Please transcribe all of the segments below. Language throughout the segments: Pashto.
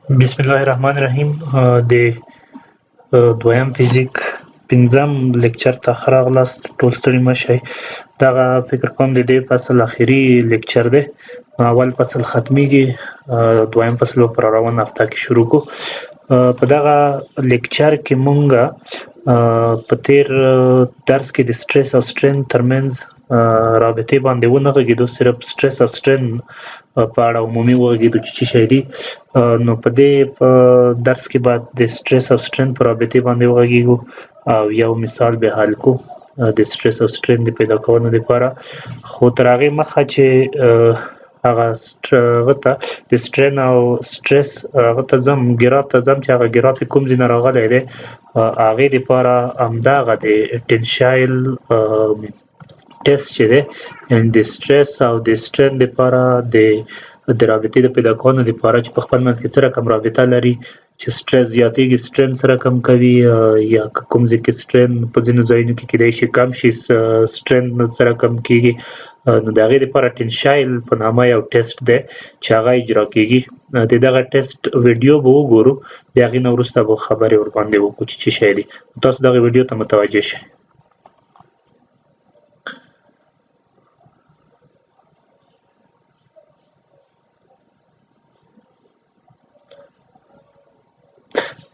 بسم الله الرحمن الرحیم. د دویم فزیک پنځم لیکچر ته ښه راغلاست. ټول ستړي مه شئ. دغه فکر کوم د دې فصل اخري لیکچر دی. اول فصل ختمیږي، دویم فصل به په روانه هفته کې شروع کړو. په دغه لیکچر کې مونږ په تیر درس کې د سټرس او سټرین ترمنځ رابطې باندې ونه غږېدو، صرف سټرس او سټرین په اړه عمومي وغږېدو چې څه شی دي. نو په دې درس کې بعد د سټرس او سټرین په رابطې باندې وغږېږو او یو مثال به حل کو د سټرس او سټرین د پیدا کولو لپاره. خو تر هغې مخه چې هغه ته د سټرین او سټرس هغه ته ځم، ګراف ته ځم چې هغه ګراف کوم ځای نه راغلی دی، هغې دپاره همدغه د ټنشایل ټیسټ چې دی د سټرس او د سټرین دپاره د رابطې د پیدا کولو لپاره چې په خپل منځ کې څه رقم رابطه لري، چې سټرس زیاتېږي سټرین څه رقم کوي، یا کوم ځای کې سټرین په ځینو ځایونو کې کیدای شي کم شي، سټرین څه رقم کېږي. نو د هغې دپاره ټنشایل په نامه یو ټیسټ دی چې هغه اجرا کېږي. د دغه ټیسټ ویډیو به وګورو، د هغې نه وروسته به خبرې ورباندې وکړو چې څه شی دی. تاسو دغه ویډیو ته متوجه شئ.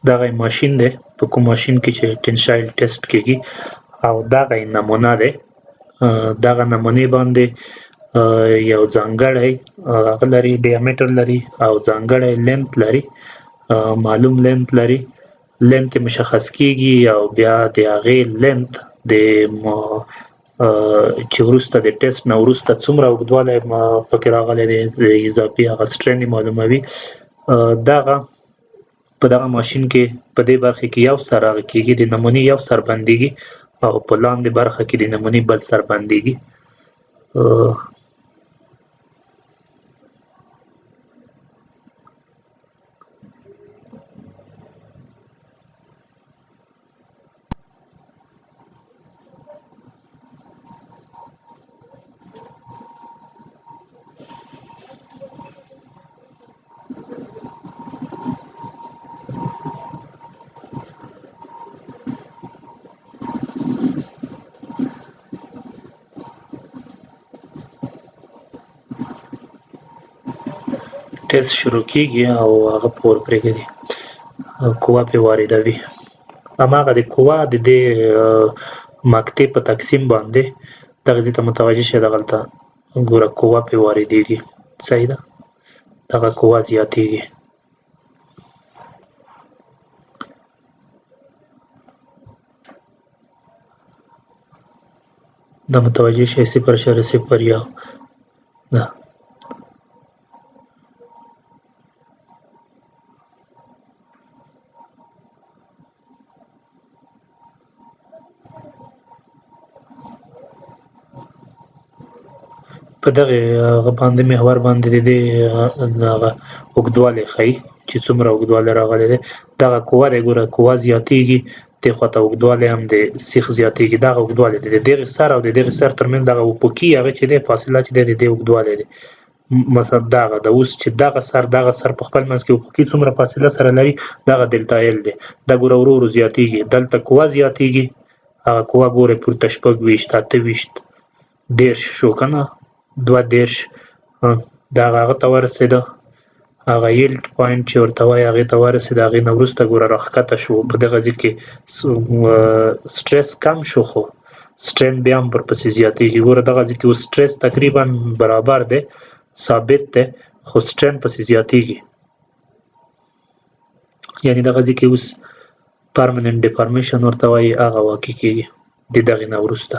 دغه ماشین دی، په کوم ماشین کې چې ټنشایل ټیسټ کېږي، او دغه نمونه دی. دغه نمونې باندې یو ځانګړی هغه لري، ډیامیټر لري او ځانګړی لینت لري، معلوم لینت لري. لینت مشخص کېږي او بیا د هغې لینت د چې وروسته د ټیسټ نه وروسته څومره اوږدوالی پکې راغلی دی اضافي هغه سټرین یې معلوموي. دغه په دغه ماشین کې په دې برخه کې یو سر هغه کېږي، د نمونې یو سر بندېږي او په لاندې برخه کې د نمونې بل سر بندېږي. ټیسټ شروع کېږي او هغه پور پرېږدي، قوه پرې واردوي. هماغه د قوه د دې مقطع په تقسیم باندې دغه ځای ته متوجه شئ. دغلته ګوره قوه پرې واردېږي، صحیح ده، دغه قوه زیاتېږي. دا متوجه شئ 0.01 ده. په دغه باندې محور باندې د دې هغه اوږدوالی ښیي چې څومره اوږدوالی راغلی دی. دغه قوه دی، ګوره قوه زیاتېږي، دې خواته اوږدوالی هم د سیخ زیاتېږي. دغه اوږدوالی دی، د دغې سر او د دغې سر ترمنځ دغه افقي هغه چې دی فاصله چې دی د دې اوږدوالی دی. مثلا دغه د اوس چې دغه سر په خپل منځ کې افقي څومره فاصله سره لري، دغه دلتا ایل دی. دا ګوره ورو ورو زیاتېږي، دلته قوه زیاتېږي، هغه قوه ګورئ پورته 26 28 30 شو که نه، 32 دغه هغه ته ورسېده، هغه یلډ پوینټ چې ورته وایي هغې ته ورسېده. هغې نه وروسته ګوره راښکته شو. په دغه ځای کې سټرس کم شو خو سټرین بیا هم ورپسې زیاتېږي. ګوره دغه ځای کې اوس سټرس تقریبا برابر دی، ثابت دی، خو سټرین پسې زیاتېږي. یعنې دغه ځای کې اوس پرمننټ ډیفارمیشن ورته وایي، هغه واقع کېږي د دغې نه وروسته.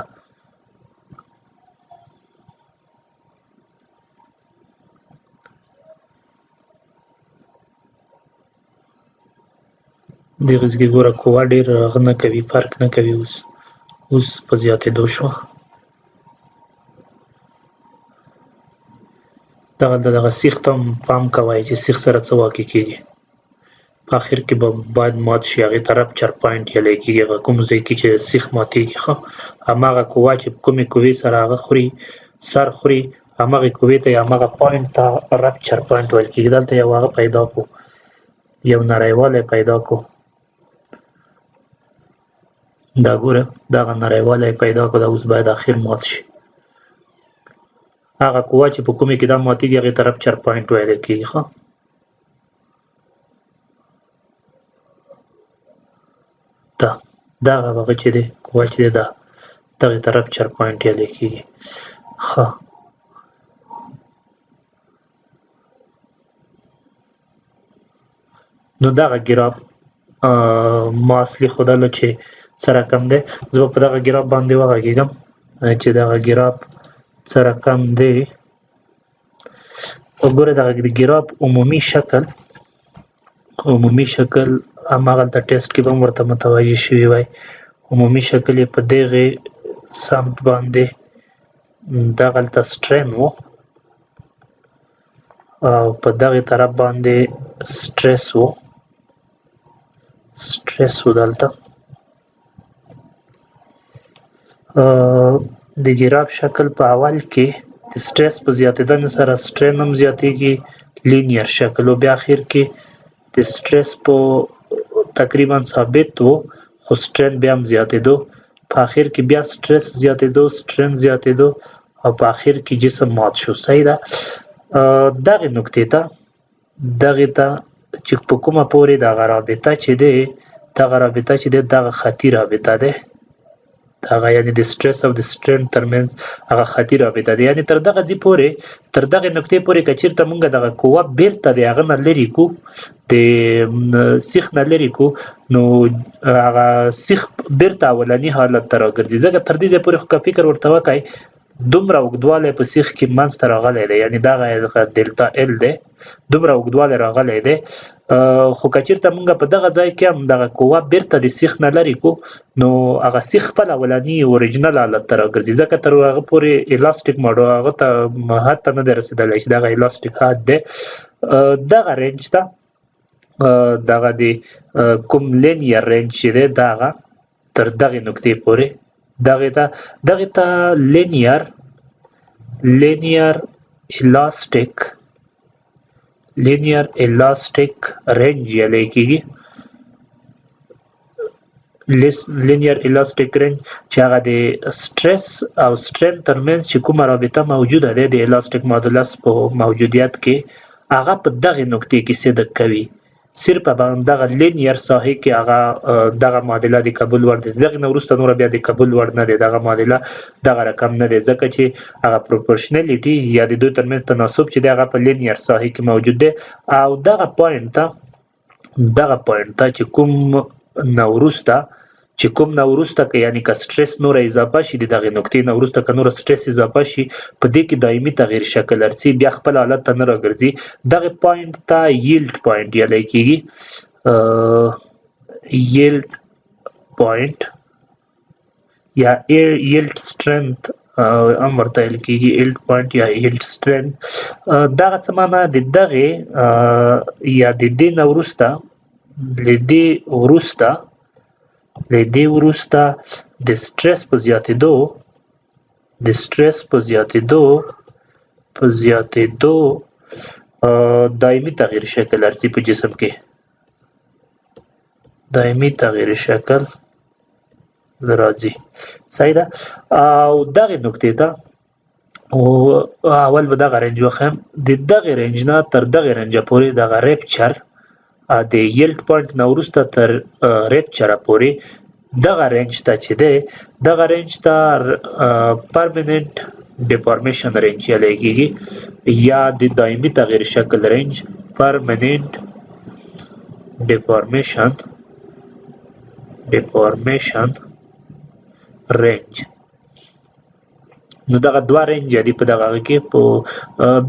دغه ځای کې ګوره قوه ډېر هغه نه کوي، فرق نه کوي، اوس په زیاتېدو شوه. دغه سیخ ته هم پام کوئ چې سیخ سره څه واقع کېږي. په اخر کې به باید مات شي، هغې ته رپچر پوینټ ویلی کېږي. هغه کوم ځای کې چې سیخ ماتېږي، ښه هماغه قوه چې کومې قوې سره هغه خوري، سر خوري، همغې قوې ته یا همغه پوینټ ته رپچر پوینټ ویل کېږي. دلته یو هغه پیدا کړو یو نریوالی پیدا کو. دا ګوره دغه نریوالی پیدا کو، دا اوس باید اخر مات شي. هغه قوه چې په کومې کې دا ماتېږي هغې ته رپچر پوینټ ویلی کېږي. ښه دغه هغه چې دی قوه چې دی دا دغې ته رپچر پوینټ ویلی کېږي. ښه نو دغه ګراف ما اصلي ښودلو چې څه رقم دی. زه به په دغه ګراف باندې وغږېږم چې دغه ګراف څه رقم دی. وګوره دغه ګراف عمومي شکل هماغلته ټیسټ کې به هم ورته متوجه شوي وای. عمومي شکل یې په دغې سمت باندې دغلته سټرین و او په دغې طرف باندې سټریس و دلته. د ګراف شکل په اول کې د سټریس په زیاتېدنې سره سټرین هم زیاتېږي، لینیر شکل، او بیا اخر کې د سټریس په تقریبا ثابت و خو سټرین بیا هم زیاتېدو. په اخر کې بیا سټریس زیاتېدو، سټرین زیاتېدو او په اخر کې جسم مات شو. صحیح ده. دغې نقطې ته چې په کومه پورې دغه رابطه چې دی دغه خطي رابطه دی، هغه یعنې د سټریس او د سټرین ترمنځ هغه خطي رابطه دی. یعنې تر دغه ځای پورې، تر دغې نقطې پورې که چېرته مونږ دغه قوه بیرته د هغه نه لرې کړو، د سیخ نه لرې کړو، نو هغه سیخ بیرته اولني حالت ته راګرځي. ځکه تر دې ځای پورې خو که فکر ورته وکړئ دومره اوږدوالی په سیخ کې منځته راغلی دی، یعنې دغه ډلتا ال دی، دومره اوږدوالی راغلی دی. خو که چېرته مونږ په دغه ځای کې هم دغه قوه بیرته د سیخ نه لرې کړو، نو هغه سیخ خپل اولني اوریجنل حالت ته راګرځي. ځکه تر هغه پورې الاستیک موډ هغه ته حد ته نه دی رسېدلی چې دغه الاستیک حد دی. دغه رینج ته دغه د کوم لینیر رینج چې دی دغه تر دغې نقطې پورې دغې ته لینیر الاستیک رینج ویلی کېږي. لینیر الاستیک رینج چې هغه د سټریس او سټرین ترمنځ چې کومه رابطه موجوده ده د الاستیک ماډولس په موجودیت کې، هغه په دغې نقطې کې صدق کوي. صرف په دغه لینیر ساحې کې هغه دغه معادله د قبول وړ دی. دغې نه وروسته نوره بیا د قبول وړ نه دی، دغه معادله دغه رقم نه دی، ځکه چې هغه پروپورشنلیټي یا د دوی ترمنځ تناسب چې دی هغه په لینیر ساحې کې موجود دی. او دغه پوینټ ته چې کوم نه وروسته که یعنې که سټریس نوره اضافه شي، د دغې نقطې نه وروسته که نوره سټریس اضافه شي، په دې کې دایمي تغییر شکل ارڅي، بیا خپل حالت ته نه راګرځي. دغې پوینټ ته ییلډ پوینټ ویلی کېږي. ییلډ پوینټ یا ییلډ سټرینث هم ورته ویل کېږي، ییلډ پوینټ یا ییلډ سټرینث. دغه څه معنا د دغې یا د دې نه وروسته له دې وروسته د سټریس په زیاتېدو دایمي تغییر شکل ارڅي په جسم کې، دایمي تغییر شکل راځي. صحیح ده. او دغې نقطې ته اول به دغه رینج وښیم، د دغې رینج نه تر دغې رینجه پورې دغه ریپچر د ییلډ پوینټ نه وروسته تر ریپچره پورې دغه رینج ته چې دی دغه رینج ته پرمننټ ډیفارمیشن رینج ویلی کېږي یا د دایمي تغییر شکل رینج، پرمننټ ډیفارمیشن رینج. نو دغه دوه رینج دي په دغه کې. په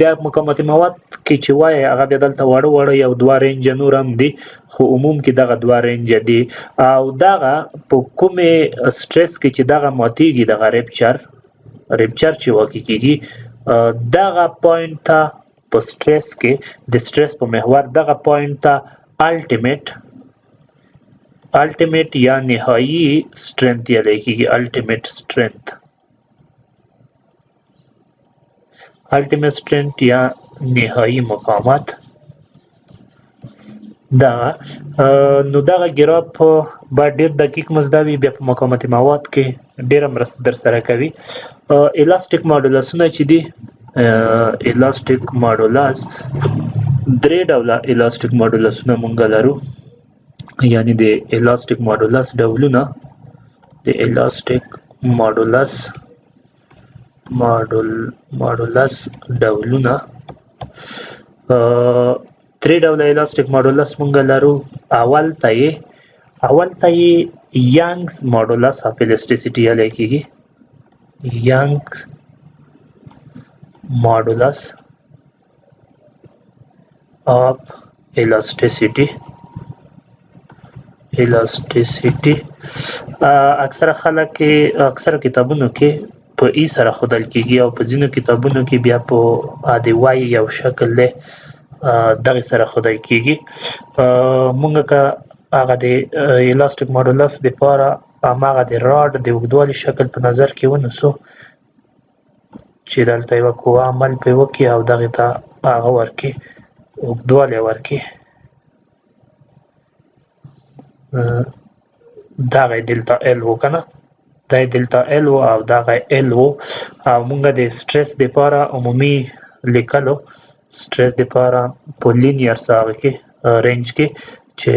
بیا مقاومت مواد کې چې وایي هغه بیا دلته واړه یو دوه رینج نور هم دي، خو عموم کې دغه دوه رینج دي. او دغه په کومې سټریس کې چې دغه ماتېږي، دغه ریپچر چې واقع کېږي، دغه پوینټ ته په سټریس کې د سټریس په محور دغه پوینټ ته الټیمیټ یا نهایي سټرینث ویلی کېږي. الټیمیټ سټرینث یا نهایي مقاومت. دغه نو دغه ګراف به ډیر دقیق مزدا وي، بیا په مقاومت مواد کې ډیره مرسته در سره کوي. الاستیک ماډولسونه چې دي الاستیک ماډولس درې ډوله الاستیک ماډولسونه مونږ لرو، یعنی د الاستیک ماډولس ډولونه د الاستیک ماډولس ډولونه درې ډوله الاستیک ماډولس مونږ لرو. اول ته یې یانګز ماډولس اف الاستیسیټي ویلی کېږي. یانګز ماډولس اف الاستیسیټي اکثره کتابونو کې په ای سره ښودل کېږي او په ځینو کتابونو کې بیا په د وای یو شکل دی دغه سره ښودل کېږي. مونږ که هغه د الاستیک ماډولس دپاره هماغه د راډ د اوږدوالي شکل په نظر کې ونیسو چې دلته یوه قوه عمل پرې وکړي او دغې ته هغه ورکړي اوږدوالی ورکړي، دغه دلتا ال و کنه، دا دلتا ال و او دغه ال و. او مونږ د سټرس دپاره عمومي لیکلو سټرس دپاره په لینیر هغه کې رینج کې چې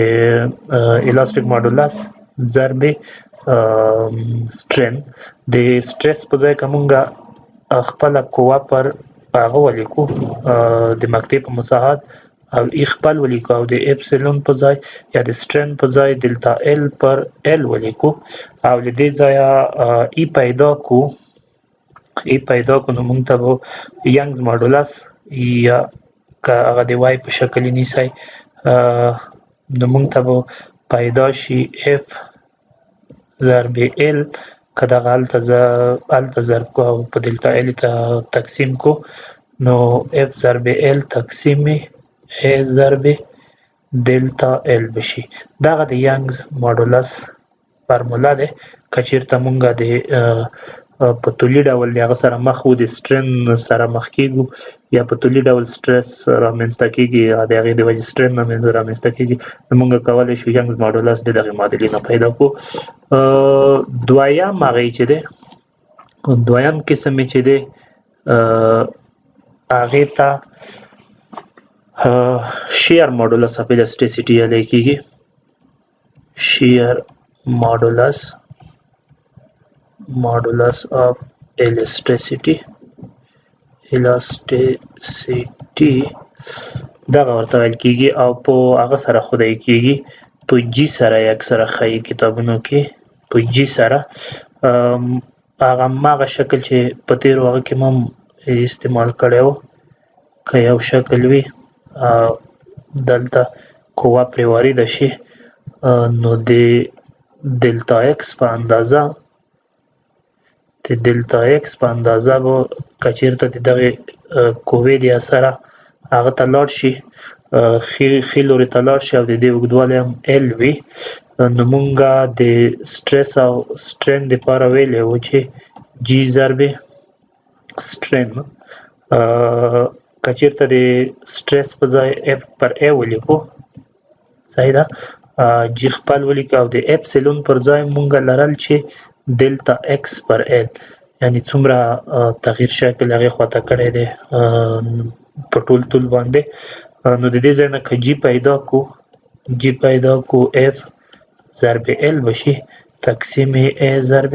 الاستیک ماډولس ضرب سټرین د سټرس په ځای که مونږ خپله قوه پر هغه ولیکو د مقطع په مساحت او ای خپل ولیکو او د اپسیلون په ځای یا د سټرین په ځای دلتا ال پر ال ولیکو او له دې ځایه ای پیدا کو نو مونږ ته به یانګز ماډولس یا که هغه د وای په شکل یې نیسئ نو مونږ ته به پیدا شي اف ضرب ال. که دغه هلته ضرب کو او په دلتا ال ته تقسیم کو نو اف ضرب ال تقسیم ا ضرب دلتا ال بشي. دغه د یانګز ماډولس فارمولا ده. که چېرته مونږ د په طولي ډول د هغه سره مخ وو، د سټرین سره مخ کېږو یا په طولي ډول سټرس رامنځته کېږي یا د هغې د وجې سټرین رامنځته کېږي نو مونږ کولی شو یانګز ماډولس د دغې معادلې نه پیدا کړو. دویم هغه چې دی دویم قسم یې چې دی هغې ته شیر ماډولس اف الاستیسیټي ویلی کېږي. شیر ماډولس اف الاستیسیټي دغه ورته ویل کېږي او په هغه سره ښودل کېږي په جي سره یې اکثره ښایي کتابونو کې په جي سره. هغه هماغه شکل چې په تېرو هغه کې هم استعمال کړی و، که یو شکل وي دلته قوه پرې وارده شي نو د دلتا ایکس په اندازه به که چېرته د دغې قوې د اثره هغه ته لاړ شي ښي لوري ته لاړ شي او د دې اوږدوالی هم ال وي نو مونږ د سټرس او سټرین دپاره ویلی وو چې جي ضرب سټرین. که چېرته د سټرس په ځای اف پر ای ولیکو صحیح ده، جي خپل ولیکو او د اپسیلون پر ځای مونږ لرل چې دلتا ایکس پر ال، یعنی څومره تغییر شکل هغې خواته کړی دی په ټول طول باندې. نو د دې ځای نه که جي پیدا کو اف ضرب ال بشي تقسیم ا ضرب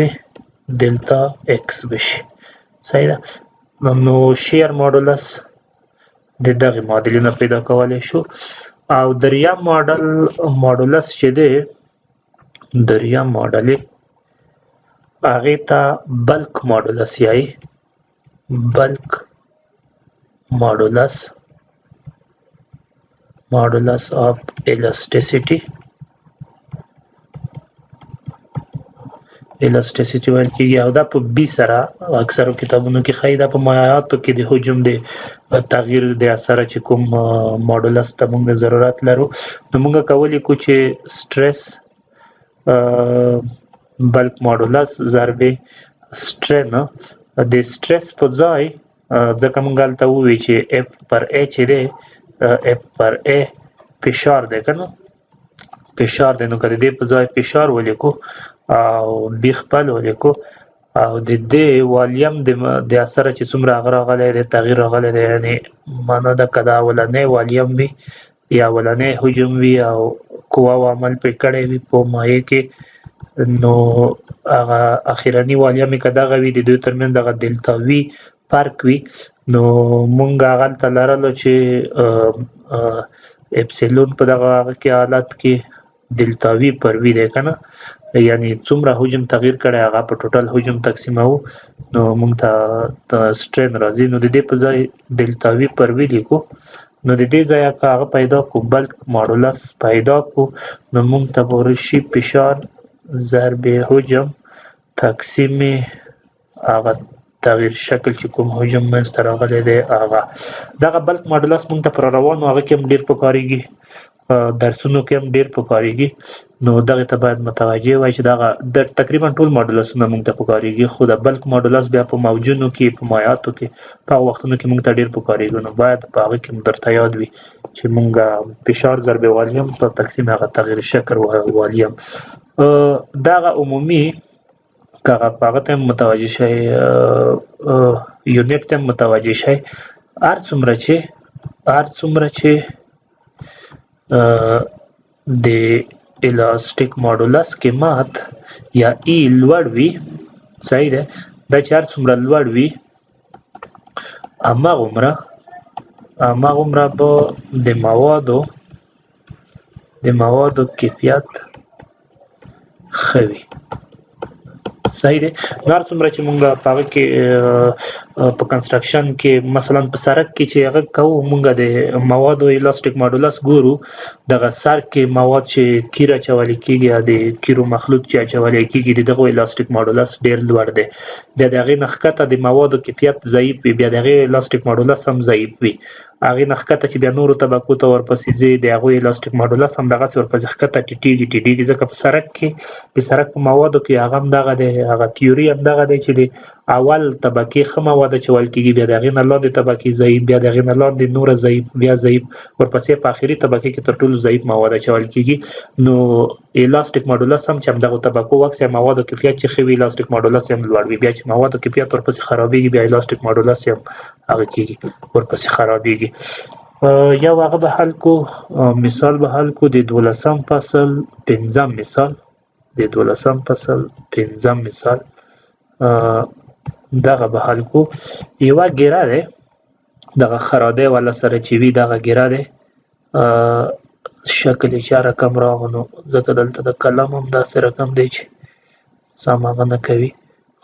دلتا ایکس بشي صحیح ده. نو شیر ماډولس د دغې معادلې نه پیدا کولی شو. او دریم ماډولس چې دی دریم معادلې هغې ته بلک ماډولس یایي. بلک ماډولس اف الاستیسیټي ویل کېږي او دا په بي سره اکثرو کتابونو کې ښایي. دا په مایعاتو کې د حجم د تغییر د اثره چې کوم ماډولس ته موږ ضرورت لرو نو موږ کولی کو چې سټرس بلک ماډولس ضرب سټرین د سټرس په ځای ځکه موږ هلته ووایو چې اف پر ای چې دی اف پر ای فشار دی کنه فشار دی نو که د دې په ځای فشار ولیکو او ډي خپل ولیکو او د دې والیم د اثر چې څومره هغه راغلی دی تغییر راغلی دی یعنې معنا ده که دا اولنی والیم وي یا اولنی حجم وي او قواو عمل پرې کړی وي په مایع کې نو هغه اخرني والیم یې که دغه وي د دوی ترمنځ دغه دلتا وي فرق وي نو مونږ هغلته لرلو چې اپسیلون په دغه هغه کې حالت کې دلتا وي پر وي دی که نه یعنی څومره حجم تغییر کړی هغه په ټوټل حجم تقسیموو نو موږ ته سټرین راځي نو د دې په ځای دلتا وي پر وي لیکو نو د دې ځای که هغه پیدا کړو بلک ماډولس پیدا کړو نو موږ ته به ورشي فشار ضرب حجم تقسیم هغه تغییر شکل چې کوم حجم منځته راغلی دی هغه دغه بلک ماډولس موږ ته پر روانو هغه کې هم ډېر پکارېږي درسونو کې هم ډېر پکارېږي نو دغې ته باید متوجه وای چې دغه د تقریبا ټول ماډولسونه موږ ته پکارېږي خو د بلک ماډولس بیا په موجونو کې په مایعاتو کې په هغو وختونو کې موږ ته ډېر پکارېږي نو باید په هغه کې درته یاد وي چې موږ فشار ضرب والیم په تقسیم هغه تغییر شکل والیم دغه عمومي که هغه په هغه ته هم متوجه شئ یونټ ته هم متوجه شئ هر څومره چې د الاستیک ماډولس قیمت یا ای لوړ وي صحیح ده دا چې هر څومره لوړ وي هماغومره به د موادو کیفیت ښه وي صحیح دی نو هر څومره چې مونږ په هغه کې په کنسټرکشن کې مثلا په سرک کې چې هغه کوو مونږ د موادو الاستیک ماډولس ګورو دغه سر کې مواد چې کیر اچولی کېږي یا د کیرو مخلوط چې اچولی کېږي د دغو الاستیک ماډولس ډېر لوړ دی بیا د هغې نه ښکته د موادو کیفیت ضعیف وي بیا د هغې الاستیک ماډولس هم ضعیف وي هغې نه ښکته چې بیا نورو طبقو ته ورپسې ځي د هغوی الاستیک ماډولس هم دغسې ورپسې ښکته ټیټېږي ځکه په سرک کې د سرک په موادو کې هغه هم دغه دی هغه تیوري هم دغه دی چې د اول طبقې ښه مواد اچول کېږي بیا د هغې نه لاندې طبقې ضعیف بیا د هغې نه لاندې نوره ضعیف بیا ضعیف ورپسې په آخري طبقې کې تر ټولو ضعیف مواد اچول کېږي نو الاستیک ماډولس هم چې همدغو طبقو اکثر موادو کیفیت چې ښه وي الاستیک ماډولس هم لوړ وي بیا چې موادو کیفیت ورپسې خرابېږي بیا الاستیک ماډولس هم هغه کېږي ورپسې خرابېږي یو هغه به حل کو مثال به حل کو د 12 فصل 15 مثال د 12 فصل 15 مثال دغه به حل کو یوه ګیره دی دغه خراده والا سره چې وي دغه ګیره دی شکل یې چا رقم راغلو ځکه دلته د قلم هم داسې رقم دی چې سم هغه نه کوي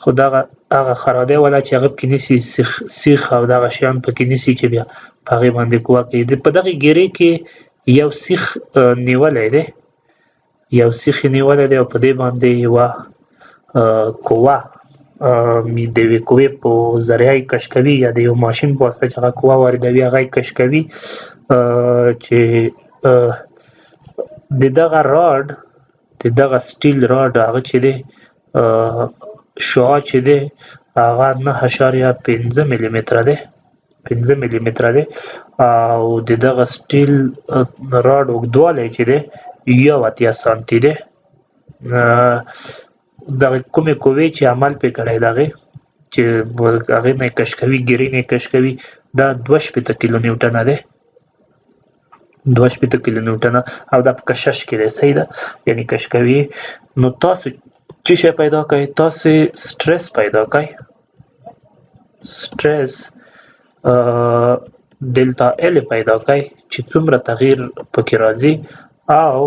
خو دغه هغه خراده والا چې هغه پکې نیسي سیخ او دغه شیان پکې نیسي چې بیا په هغې باندې قوه کوي په دغې ګیرې کې یو سیخ نیولی دی او په دې باندې یوه قوه د یوې قوې په ذریعه یې کش کوي یا د یو ماشین په واسطه چې هغه قوه واردوي هغه یې کش کوي چې د دغه راډ د دغه سټیل راډ هغه چې دی شعاع چې دی هغه 9.5 ملي متره دی 15 ملي متره دی او د دغه سټیل راډ اوږدوالی چې دی 1 سانتي دی دغه کومې قوې چې عمل پې کړی د هغې چې هغې نه یې کش کوي ګیرې نه یې کش کوي دا 2 کیلو نیوټنه دی 2 کیلو نیوټنه او دا په کشش کې دی صحیح ده یعنې کش کوي نو تاسو څه شی پیدا کوئ تاسې سټرس پیدا کوئ سټرس دلتا ال پیدا کوي چې څومره تغییر پکې راځي او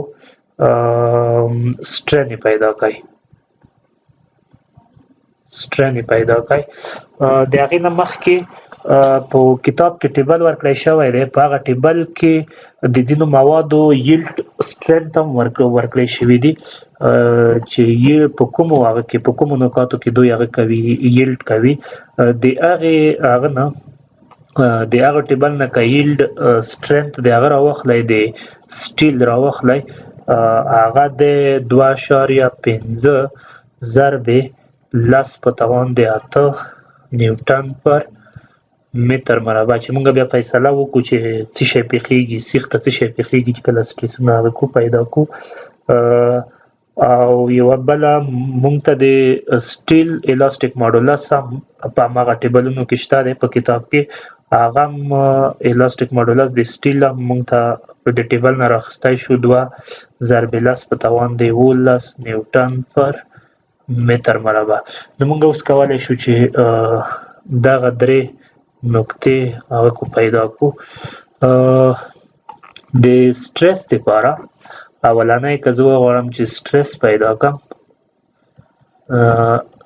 سټرین پیدا کوي د هغې نه مخکې په کتاب کې ټیبل ورکړی شوی دی په هغه ټیبل کې د ځینو موادو یلډ سټرینث هم ورکړی شوي دي چې یې په کومو نکاتو کې دوی هغه کوي یلډ کوي د هغه نه د هغه ټیبل نه که یلډ سټرینث د هغه راواخلی د سټیل راواخلی هغه د 2.5 ضرب 10 په توان د 8 نیوټن پر متر مربع چې موږ بیا فیصله وکړو چې څه شی پېښېږي سیخ ته څه شی پېښېږي چې کله سټریسونه هغه کو پیدا کو او یوه بله موږ ته د سټیل الاسټیک ماډولس هم په هماغه ټیبلونو کې شته دی په کتاب کې هغه هم الاسټیک ماډولس د سټیل هم موږ ته د ټیبل نه راخیستی شو 2 ضرب 10 په توان د 11 نیوټن پر متر مربع نو موږ اوس کولی شو چې دغه درې نقطې هغه کو پیدا کو د سټریس لپاره اولنی که زه وغواړم چې سټریس پیدا کړم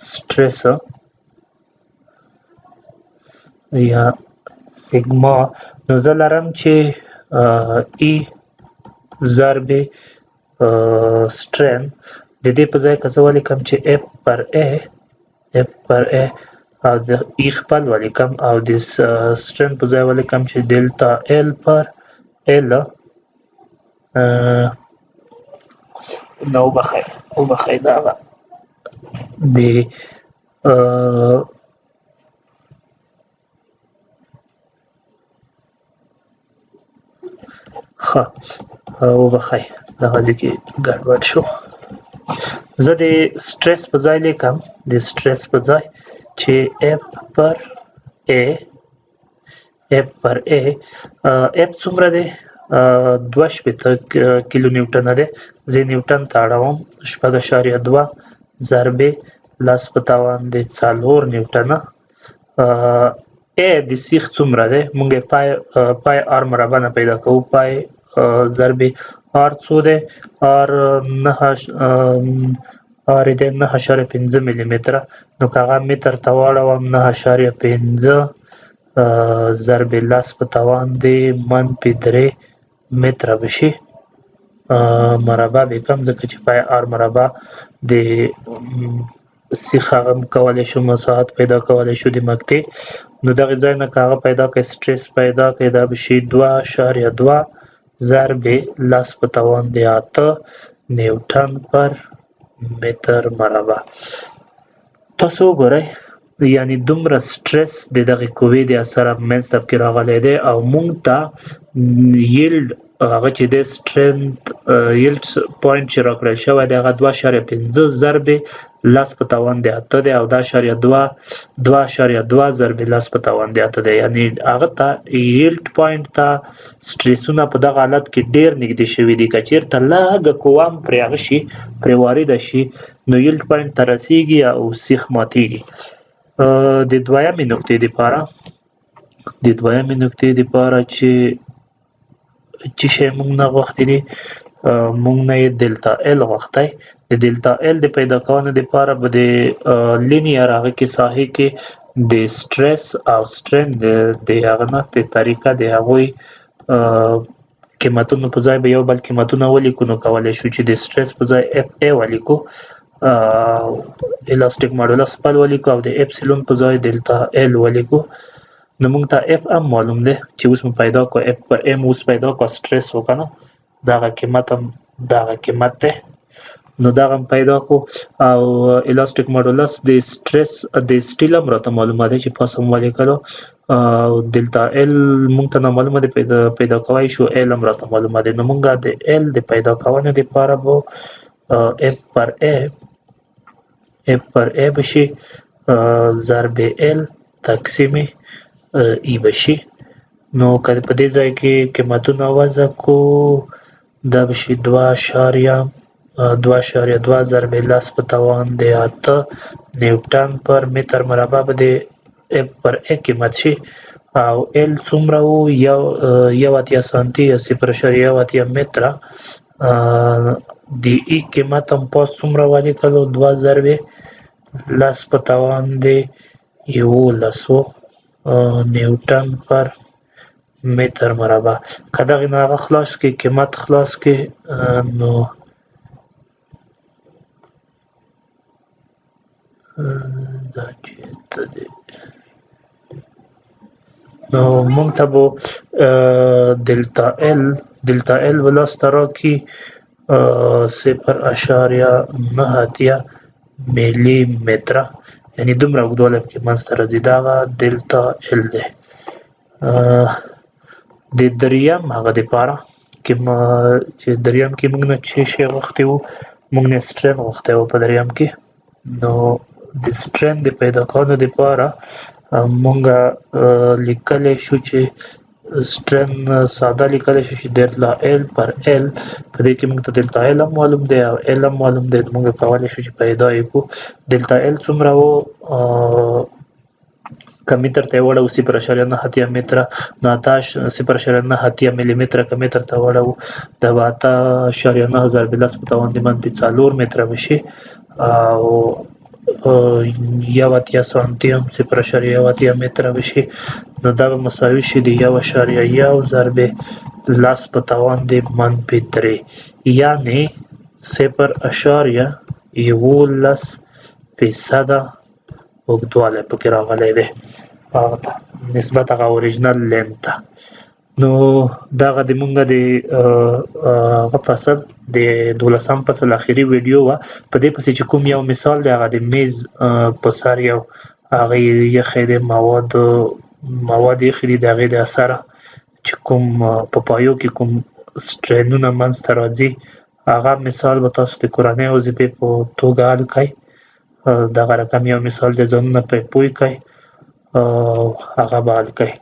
سټریس یا سیګما نو زه لرم چې ای ضرب سټرین د دې په ځای که زه ولیکم چې اف پر ا او د ای خپل ولیکم او د سټرین په ځای ولیکم چې ډلتا ال پر ال نو وبخښئ دغه د ښه وبخښئ دغه ځکې ګډوډ شو زه د سټریس په ځای لیکم د سټریس په ځای چې اف پر ا اف څومره دی 2 کیلو نیوټن دی زه نیوټن ته اړوم 6.2 ضرب 10 په توان د 4 نیوټنه ا د سیخ څومره دی موږ پای آر مربع نه پیدا کوو پای ضرب آر څو دی آر 9.5 ملي متره نو که هغه متر ته واړوم 9.5 ضرب 10 په توان د -3 متره بشي مربع به کم ځکه چې پای آر مربع د سیخ هغه کولی شو مساحت پیدا کولی شو د مقطع نو دغه ځای نه که هغه پیدا کړئ سټریس پیدا کړئ دا به شي 2.2 ضرب 10 په توان د 8 نیوټن پر متر مربع تاسو وګورئ یعنی دومره سټریس د دغه قوې د اثر منځته پکې راغلی دی او موږ ته یلډ هغه چې د سټرینث یلډ پوینټ چې راکړل شوی دی هغه 2.5 ضرب 10 په توان د 8 دی او 2.2 ضرب 10 په توان د 8 دی یعنی هغه ته یلډ پوینټ ته سټریسونه په دغه حالت کې ډیر نږدې شوي دي که چیرته لږه قوه هم پرې هغه شي پرې وارده شي نو یلډ پوینټ ته رسیږي او سیخ ماتیږي د دویمې نقطې دپاره چې شی موږ نه غوښتي دي موږ نه یې دلتا ال غوښتی د دلتا ال د پیدا کولو دپاره به د لینیر هغه کې ساحې کې د سټریس او سټرین د هغه نه د طریقه د هغوی قیمتونو په ځای به یو بل قیمتونه ولیکو نو کولی شو چې د سټریس په ځای اف ای ولیکو الاسټیک ماډولس خپل ولیکو او د اپسیلون په ځای دلتا ال ولیکو نو موږ ته اف هم معلوم دی چې اوس مو پیدا کړو اف پر ام اوس پیدا کړو سټریس وکنه دغه قیمت هم دغه قیمت دی نو دغه هم پیدا کړو او الاسټیک ماډولس د سټریس د سټیل هم راته معلومه دی چې پاس هم ولیکلو او دلتا ال موږ ته معلومه دی پیدا کوای شو ال هم راته معلومه دی نو موږ د ال د پیدا کولو لپاره به اف پر ا بشي ضرب ال تقسیم ای بشي نو که په دې ځای کې قیمتونه وضع کو دا بشي 2.2 ضرب 10 په توان د 8 نیوټن پر متر مربع به د اف پر ا قیمت شي او ال څومره و 1 سانتي 0.1 متره د ای قیمت هم پاس څومره ولیکلو 2 ضرب 10 په توان د 11 نیوټن پر متر مربع که دغې نه هغه خلاص کړي قیمت خلاص کړي نو دا چېرته دی نو موږ ته به دلتا ال به لاسته راکړي 0.9 ملي متره یعنی دومره اوږدوالی پکې منځته راځي دغه دلتا ال دی د دریم هغه دپاره چې دریم کې موږ نه څه شی غوښتی وو، موږ نه سټرین غوښتی وو په دریم کې. نو د سټرین د پیدا کولو دپاره موږ لیکلی شو چې سټرین ساده لیکلی شو چې ډلتا ایل پر ایل، په دې کې موږ ته ډلتا ایل هم معلوم دی او ایل هم معلوم دی. موږ کولی شو چې پیدا یې کړو. ډلتا ایل څومره و، که متر ته یې واړوو 0.9 متره، نو 0.9 ملي متره که متر ته واړوو د به 8.9 ضرب 10 په توان د -4 متره بشي، او 1 سانتي هم 0.1 متره بشي. نو دا به مساوي شي د 1.1 ضرب 10 په توان د -3، یعنې 0.11% اوږدوالی پکې راغلی دی نسبت هغه اوریجنل لینث ته. نو دغه د مونږ د هغه فصل د 12م فصل اخري ویډیو وه. په دې پسې چې کوم یو مثال دی هغه د میز په سر یو هغه یخی دی، مواد یخي دي، د هغې د اثره چې کوم په پایو کې کوم سټرینونه منځته راځي هغه مثال به تاسو د کورنۍ وظیفې په توګه حل کړئ. دغه رقم یو مثال د ځانونه پرې پوه کړئ او هغه به حل کړئ.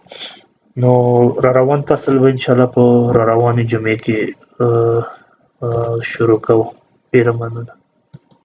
نو را روان فصل به انشاءالله په را روانې جمعې کې شروع کوو. ډېره مننه.